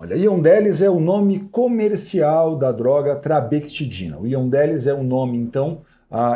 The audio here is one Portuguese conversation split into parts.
Olha, Yondelis é o nome comercial da droga trabectidina. O Yondelis é o nome, então,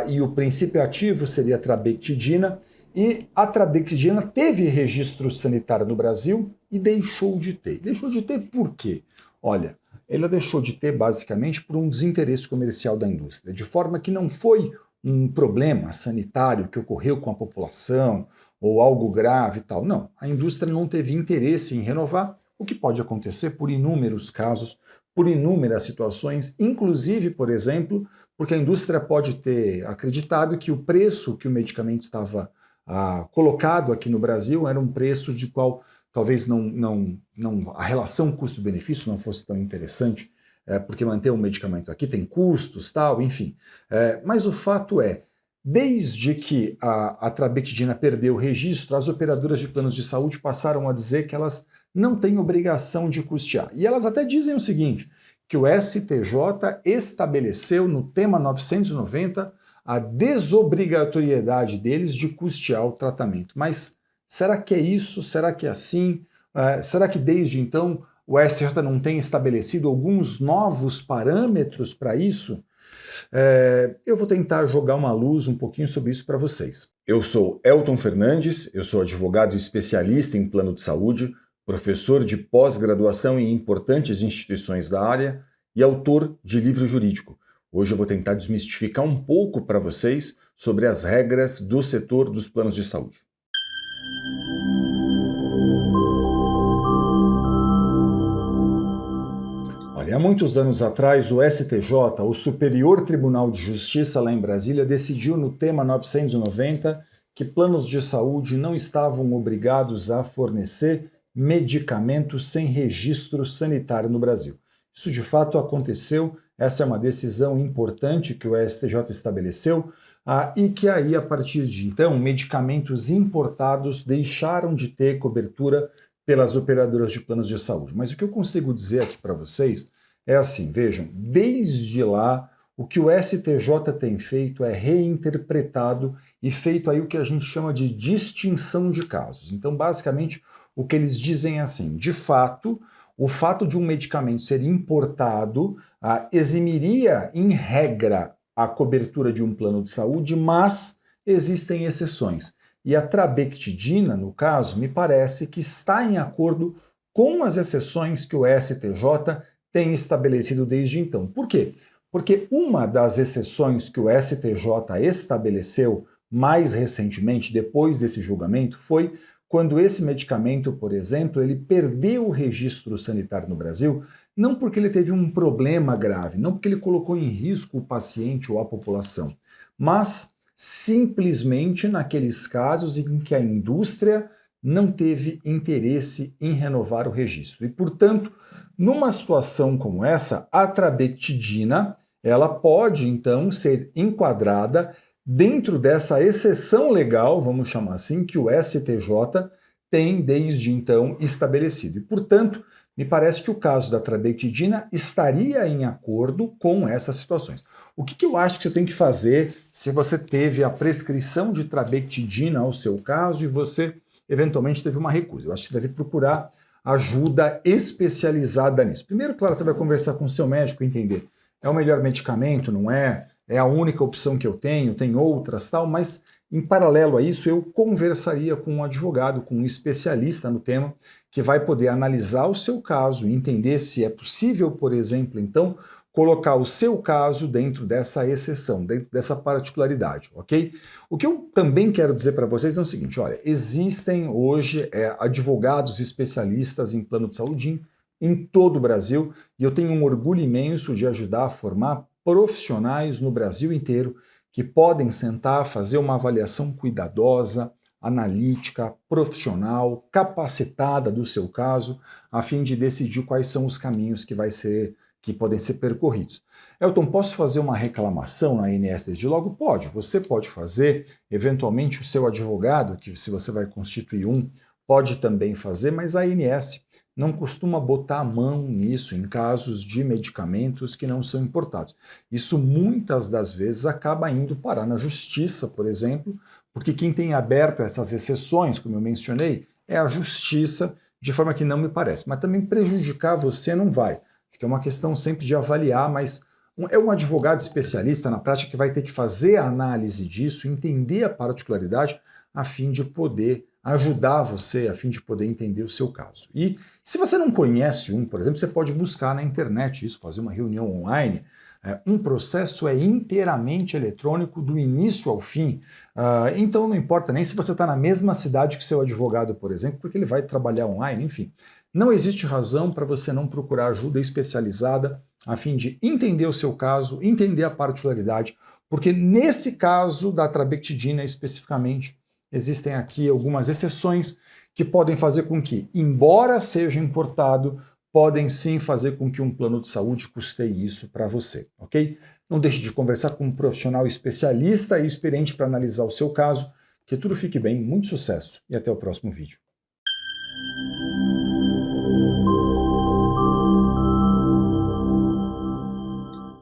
e o princípio ativo seria a trabectidina, e a trabectidina teve registro sanitário no Brasil e deixou de ter. Deixou de ter por quê? Olha, ela deixou de ter basicamente por um desinteresse comercial da indústria, de forma que não foi um problema sanitário que ocorreu com a população ou algo grave e tal. Não, a indústria não teve interesse em renovar, o que pode acontecer por inúmeros casos, por inúmeras situações, inclusive, por exemplo, porque a indústria pode ter acreditado que o preço que o medicamento estava colocado aqui no Brasil era um preço de qual talvez a relação custo-benefício não fosse tão interessante, porque manter um medicamento aqui tem custos, tal, enfim. Mas o fato é, desde que a trabectidina perdeu o registro, as operadoras de planos de saúde passaram a dizer que elas não têm obrigação de custear. E elas até dizem o seguinte, que o STJ estabeleceu no tema 990 a desobrigatoriedade deles de custear o tratamento. Mas será que é isso? Será que é assim? Será que desde então o STJ não tem estabelecido alguns novos parâmetros para isso? Eu vou tentar jogar uma luz um pouquinho sobre isso para vocês. Eu sou Elton Fernandes, eu sou advogado especialista em plano de saúde, professor de pós-graduação em importantes instituições da área e autor de livro jurídico. Hoje eu vou tentar desmistificar um pouco para vocês sobre as regras do setor dos planos de saúde. Olha, há muitos anos atrás, o STJ, o Superior Tribunal de Justiça lá em Brasília, decidiu no tema 990 que planos de saúde não estavam obrigados a fornecer medicamentos sem registro sanitário no Brasil. Isso de fato aconteceu, essa é uma decisão importante que o STJ estabeleceu, e que aí, a partir de então, medicamentos importados deixaram de ter cobertura pelas operadoras de planos de saúde. Mas o que eu consigo dizer aqui para vocês é assim, vejam, desde lá, o que o STJ tem feito é reinterpretado e feito aí o que a gente chama de distinção de casos. Então, basicamente, o que eles dizem é assim, de fato, o fato de um medicamento ser importado eximiria, em regra, a cobertura de um plano de saúde, mas existem exceções. E a trabectidina, no caso, me parece que está em acordo com as exceções que o STJ tem estabelecido desde então. Por quê? Porque uma das exceções que o STJ estabeleceu mais recentemente, depois desse julgamento, foi quando esse medicamento, por exemplo, ele perdeu o registro sanitário no Brasil, não porque ele teve um problema grave, não porque ele colocou em risco o paciente ou a população, mas simplesmente naqueles casos em que a indústria não teve interesse em renovar o registro. E, portanto, numa situação como essa, a trabectidina, ela pode, então, ser enquadrada dentro dessa exceção legal, vamos chamar assim, que o STJ tem desde então estabelecido. E, portanto, me parece que o caso da trabectidina estaria em acordo com essas situações. O que eu acho que você tem que fazer se você teve a prescrição de trabectidina ao seu caso e você eventualmente teve uma recusa? Eu acho que você deve procurar ajuda especializada nisso. Primeiro, claro, você vai conversar com o seu médico e entender, é o melhor medicamento, não é? É a única opção que eu tenho, tem outras, tal, mas em paralelo a isso, eu conversaria com um advogado, com um especialista no tema, que vai poder analisar o seu caso e entender se é possível, por exemplo, então, colocar o seu caso dentro dessa exceção, dentro dessa particularidade, ok? O que eu também quero dizer para vocês é o seguinte, olha, existem hoje advogados especialistas em plano de saúde em todo o Brasil, e eu tenho um orgulho imenso de ajudar a formar profissionais no Brasil inteiro que podem sentar, fazer uma avaliação cuidadosa, analítica, profissional, capacitada do seu caso, a fim de decidir quais são os caminhos que podem ser percorridos. Elton, posso fazer uma reclamação na ANS desde logo? Pode, você pode fazer, eventualmente o seu advogado, que se você vai constituir um, pode também fazer, mas a ANS não costuma botar a mão nisso em casos de medicamentos que não são importados. Isso muitas das vezes acaba indo parar na justiça, por exemplo, porque quem tem aberto essas exceções, como eu mencionei, é a justiça, de forma que não me parece. Mas também prejudicar você não vai. Acho que é uma questão sempre de avaliar, mas é um advogado especialista na prática que vai ter que fazer a análise disso, entender a particularidade, a fim de poder ajudar você, a fim de poder entender o seu caso. E se você não conhece um, por exemplo, você pode buscar na internet isso, fazer uma reunião online. Um processo é inteiramente eletrônico do início ao fim, então não importa nem se você está na mesma cidade que seu advogado, por exemplo, porque ele vai trabalhar online, enfim. Não existe razão para você não procurar ajuda especializada a fim de entender o seu caso, entender a particularidade, porque nesse caso da trabectedina especificamente, existem aqui algumas exceções que podem fazer com que, embora seja importado, podem sim fazer com que um plano de saúde custeie isso para você, ok? Não deixe de conversar com um profissional especialista e experiente para analisar o seu caso. Que tudo fique bem, muito sucesso e até o próximo vídeo.